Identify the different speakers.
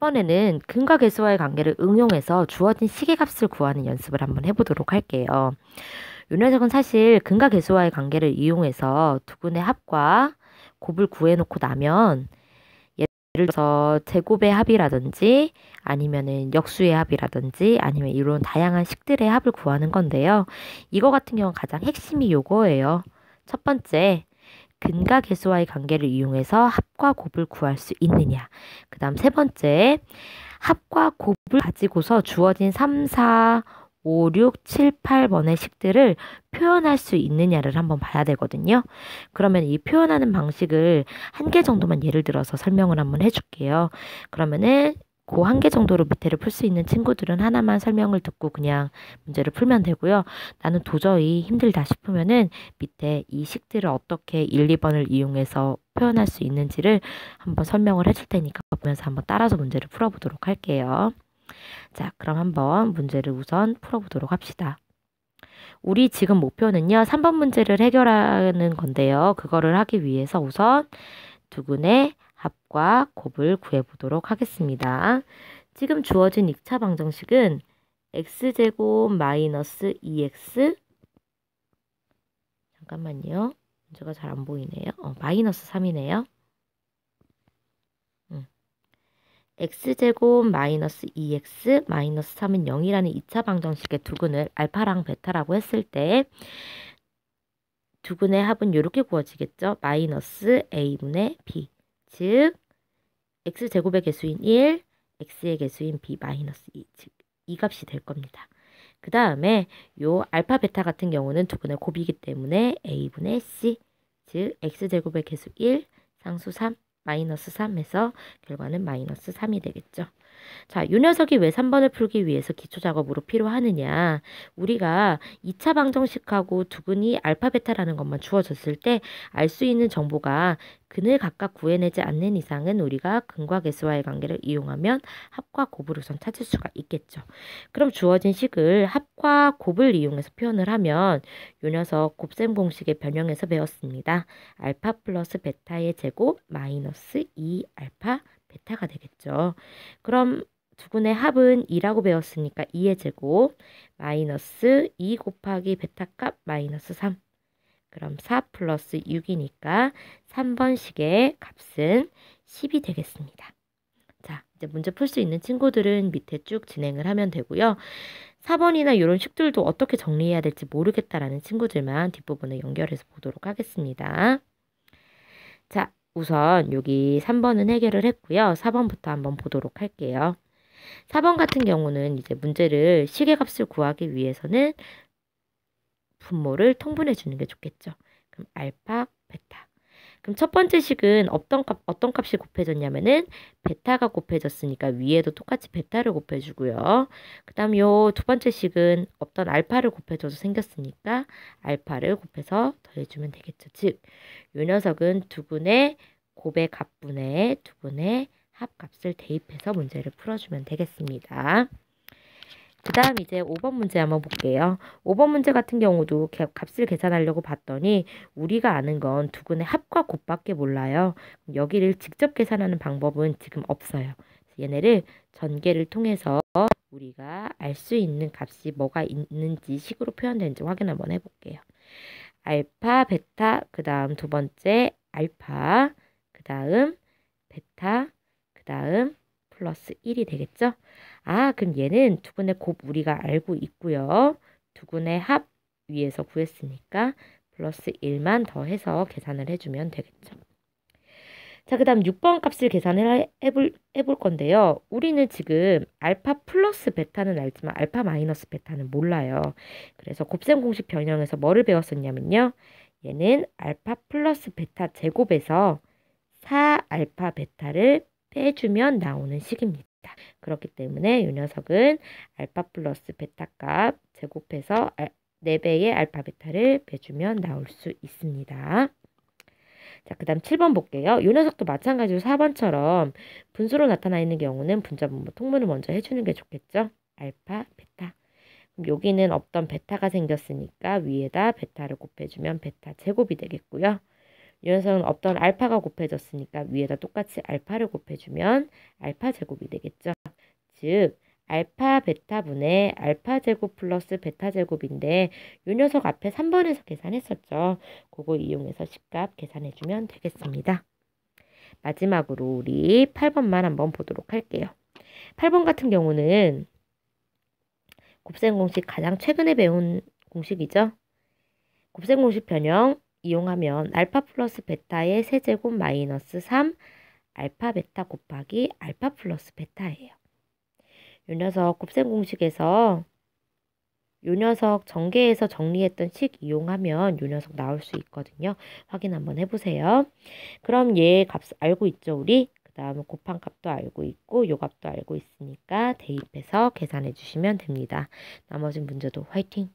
Speaker 1: 이번에는 근과 계수와의 관계를 응용해서 주어진 시계값을 구하는 연습을 한번 해보도록 할게요. 이 녀석은 사실 근과 계수와의 관계를 이용해서 두근의 합과 곱을 구해놓고 나면 예를 들어서 제곱의 합이라든지 아니면은 역수의 합이라든지 아니면 이런 다양한 식들의 합을 구하는 건데요. 이거 같은 경우는 가장 핵심이 요거예요. 첫 번째, 근과 계수와의 관계를 이용해서 합과 곱을 구할 수 있느냐. 그 다음 세 번째, 합과 곱을 가지고서 주어진 3, 4, 5, 6, 7, 8번의 식들을 표현할 수 있느냐를 한번 봐야 되거든요. 그러면 이 표현하는 방식을 한 개 정도만 예를 들어서 설명을 한번 해줄게요. 그러면은 그 한 개 정도로 밑에를 풀 수 있는 친구들은 하나만 설명을 듣고 그냥 문제를 풀면 되고요. 나는 도저히 힘들다 싶으면은 밑에 이 식들을 어떻게 1, 2번을 이용해서 표현할 수 있는지를 한번 설명을 해줄 테니까 보면서 한번 따라서 문제를 풀어보도록 할게요. 자, 그럼 한번 문제를 우선 풀어보도록 합시다. 우리 지금 목표는요, 3번 문제를 해결하는 건데요. 그거를 하기 위해서 우선 두근의 합과 곱을 구해보도록 하겠습니다. 지금 주어진 2차 방정식은 x제곱 마이너스 2x 잠깐만요. 문제가 잘 안 보이네요. 마이너스 3이네요. x제곱 마이너스 2x 마이너스 3은 0이라는 2차 방정식의 두근을 알파랑 베타라고 했을 때 두근의 합은 이렇게 구워지겠죠. 마이너스 a분의 b 즉 x제곱의 개수인 1, x의 개수인 b 마이너스 2, 즉 이 값이 될 겁니다. 그 다음에 요 알파 베타 같은 경우는 두근의 곱이기 때문에 a분의 c 즉 x제곱의 개수 1, 상수 3, 마이너스 3에서 결과는 마이너스 3이 되겠죠. 자, 이 녀석이 왜 3번을 풀기 위해서 기초작업으로 필요하느냐. 우리가 2차 방정식하고 두근이 알파 베타라는 것만 주어졌을 때 알 수 있는 정보가 근을 각각 구해내지 않는 이상은 우리가 근과 계수와의 관계를 이용하면 합과 곱을 우선 찾을 수가 있겠죠. 그럼 주어진 식을 합과 곱을 이용해서 표현을 하면 이 녀석 곱셈 공식의 변형에서 배웠습니다. 알파 플러스 베타의 제곱 마이너스 2알파 베타가 되겠죠. 그럼 두근의 합은 2라고 배웠으니까 2의 제곱 마이너스 2 곱하기 베타 값 마이너스 3 그럼 4 플러스 6이니까 3번식의 값은 10이 되겠습니다. 자, 이제 문제 풀 수 있는 친구들은 밑에 쭉 진행을 하면 되고요. 4번이나 이런 식들도 어떻게 정리해야 될지 모르겠다라는 친구들만 뒷부분에 연결해서 보도록 하겠습니다. 자, 우선 여기 3번은 해결을 했고요. 4번부터 한번 보도록 할게요. 4번 같은 경우는 이제 문제를 시계값을 구하기 위해서는 분모를 통분해 주는 게 좋겠죠. 그럼 알파, 베타. 그럼 첫 번째 식은 어떤 값이 곱해졌냐면은 베타가 곱해졌으니까 위에도 똑같이 베타를 곱해주고요. 그 다음 요 두 번째 식은 어떤 알파를 곱해줘서 생겼으니까 알파를 곱해서 더해주면 되겠죠. 즉, 요 녀석은 두근의 곱의 값분의 두근의 합값을 대입해서 문제를 풀어주면 되겠습니다. 그 다음 이제 5번 문제 한번 볼게요. 5번 문제 같은 경우도 값을 계산하려고 봤더니 우리가 아는 건 두근의 합과 곱밖에 몰라요. 여기를 직접 계산하는 방법은 지금 없어요. 얘네를 전개를 통해서 우리가 알 수 있는 값이 뭐가 있는지 식으로 표현되는지 확인 한번 해볼게요. 알파, 베타, 그 다음 두 번째 알파, 그 다음 베타, 그 다음 플러스 1이 되겠죠? 아, 그럼 얘는 두근의 곱 우리가 알고 있고요. 두근의 합 위에서 구했으니까 플러스 1만 더해서 계산을 해주면 되겠죠. 자, 그 다음 6번 값을 계산을 해볼 건데요. 우리는 지금 알파 플러스 베타는 알지만 알파 마이너스 베타는 몰라요. 그래서 곱셈 공식 변형에서 뭐를 배웠었냐면요. 얘는 알파 플러스 베타 제곱에서 4알파 베타를 빼주면 나오는 식입니다. 그렇기 때문에 이 녀석은 알파 플러스 베타 값 제곱해서 4배의 알파 베타를 빼주면 나올 수 있습니다. 자, 그 다음 7번 볼게요. 이 녀석도 마찬가지로 4번처럼 분수로 나타나 있는 경우는 분자분모 통분을 먼저 해주는 게 좋겠죠. 알파, 베타. 그럼 여기는 없던 베타가 생겼으니까 위에다 베타를 곱해주면 베타 제곱이 되겠고요. 이 녀석은 없던 알파가 곱해졌으니까 위에다 똑같이 알파를 곱해주면 알파 제곱이 되겠죠. 즉 알파 베타분의 알파 제곱 플러스 베타 제곱인데 이 녀석 앞에 3번에서 계산했었죠. 그거 이용해서 식값 계산해주면 되겠습니다. 마지막으로 우리 8번만 한번 보도록 할게요. 8번 같은 경우는 곱셈 공식 가장 최근에 배운 공식이죠. 곱셈 공식 변형 이용하면 알파 플러스 베타의 세제곱 마이너스 3 알파 베타 곱하기 알파 플러스 베타예요. 요 녀석 곱셈 공식에서 요 녀석 전개해서 정리했던 식 이용하면 요 녀석 나올 수 있거든요. 확인 한번 해보세요. 그럼 얘 값 알고 있죠, 우리? 그 다음에 곱한 값도 알고 있고 요 값도 알고 있으니까 대입해서 계산해 주시면 됩니다. 나머지 문제도 화이팅!